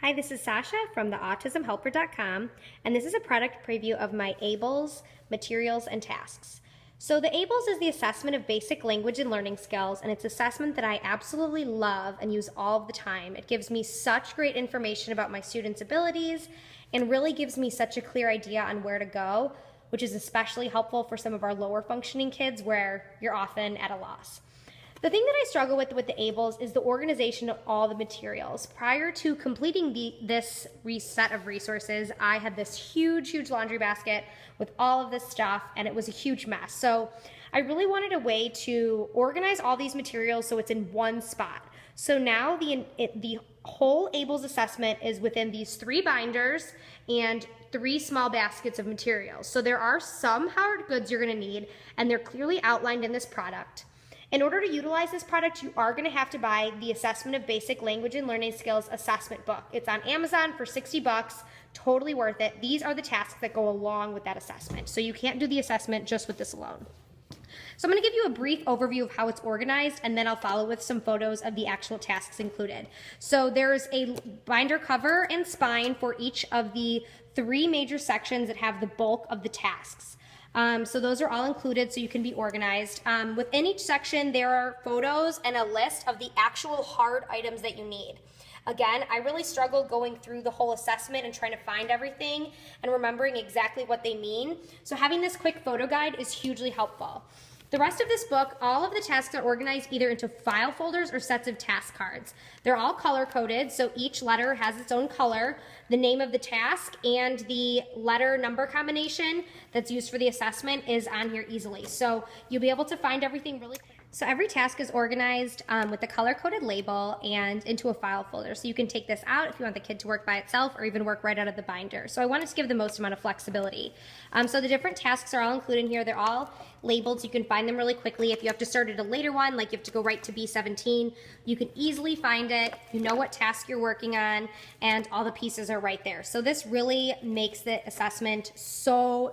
Hi, this is Sasha from the AutismHelper.com, and this is a product preview of my ABLLS materials and tasks. So the ABLLS is the assessment of basic language and learning skills, and it's assessment that I absolutely love and use all of the time. It gives me such great information about my students' abilities and really gives me such a clear idea on where to go, which is especially helpful for some of our lower functioning kids where you're often at a loss. The thing that I struggle with the ABLLS is the organization of all the materials. Prior to completing this set of resources, I had this huge laundry basket with all of this stuff, and it was a huge mess. So I really wanted a way to organize all these materials so it's in one spot. So now the whole ABLLS assessment is within these 3 binders and 3 small baskets of materials. So there are some hard goods you're gonna need, and they're clearly outlined in this product. In order to utilize this product, you are going to have to buy the Assessment of Basic Language and Learning Skills assessment book. It's on Amazon for $60, totally worth it. These are the tasks that go along with that assessment. So you can't do the assessment just with this alone. So I'm going to give you a brief overview of how it's organized, and then I'll follow with some photos of the actual tasks included. So there's a binder cover and spine for each of the 3 major sections that have the bulk of the tasks. So those are all included so you can be organized. Within each section, there are photos and a list of the actual hard items that you need. Again, I really struggled going through the whole assessment and trying to find everything and remembering exactly what they mean. So having this quick photo guide is hugely helpful. The rest of this book, all of the tasks are organized either into file folders or sets of task cards. They're all color-coded, so each letter has its own color, the name of the task, and the letter number combination that's used for the assessment is on here easily. So you'll be able to find everything really quick. So every task is organized with a color-coded label and into a file folder. So you can take this out if you want the kid to work by itself or even work right out of the binder. So I wanted to give the most amount of flexibility. So the different tasks are all included in here. They're all labeled so you can find them really quickly. If you have to start at a later one, like you have to go right to B17, you can easily find it. You know what task you're working on, and all the pieces are right there. So this really makes the assessment so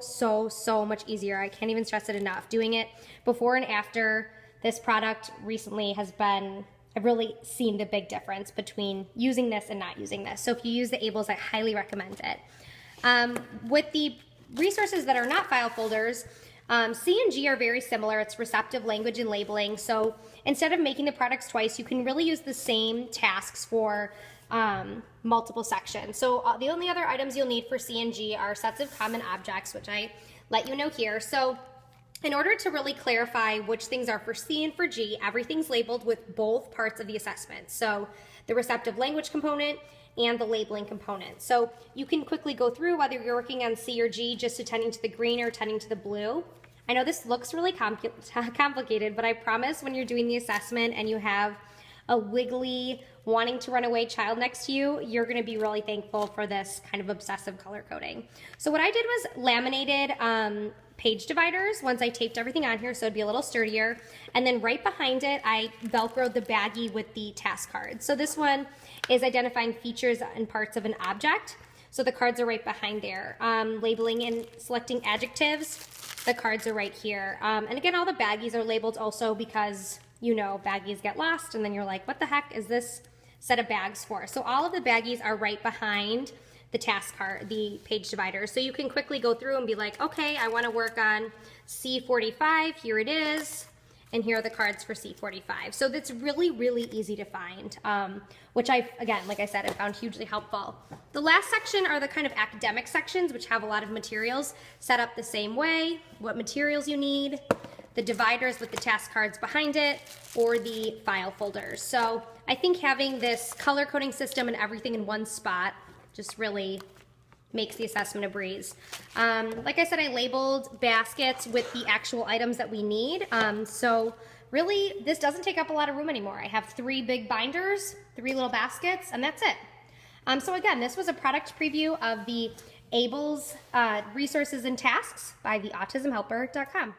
much easier. I can't even stress it enough. Doing it before and after this product recently has been, I've really seen the big difference between using this and not using this. So if you use the ABLLS, I highly recommend it. With the resources that are not file folders, C and G are very similar. It's receptive language and labeling. So instead of making the products twice, you can really use the same tasks for multiple sections. So the only other items you'll need for C and G are sets of common objects, which I let you know here. So in order to really clarify which things are for C and for G, everything's labeled with both parts of the assessment. So the receptive language component and the labeling component. So you can quickly go through whether you're working on C or G, just attending to the green or attending to the blue. I know this looks really complicated, but I promise when you're doing the assessment and you have a wiggly, wanting to run away child next to you, you're gonna be really thankful for this kind of obsessive color coding. So what I did was laminated page dividers once I taped everything on here so it'd be a little sturdier. And then right behind it, I Velcroed the baggie with the task cards. So this one is identifying features and parts of an object. So the cards are right behind there. Labeling and selecting adjectives, the cards are right here. And again, all the baggies are labeled also because, you know, baggies get lost and then you're like, what the heck is this set of bags for? So all of the baggies are right behind the task card, the page divider. So you can quickly go through and be like, okay, I want to work on C45, here it is, and here are the cards for C45. So that's really easy to find, which again, like I said, I found hugely helpful. The last section are the kind of academic sections, which have a lot of materials set up the same way, what materials you need, the dividers with the task cards behind it, or the file folders. So I think having this color coding system and everything in one spot just really makes the assessment a breeze. Like I said, I labeled baskets with the actual items that we need. So really, this doesn't take up a lot of room anymore. I have 3 big binders, 3 little baskets, and that's it. So again, this was a product preview of the ABLLS resources and tasks by the AutismHelper.com.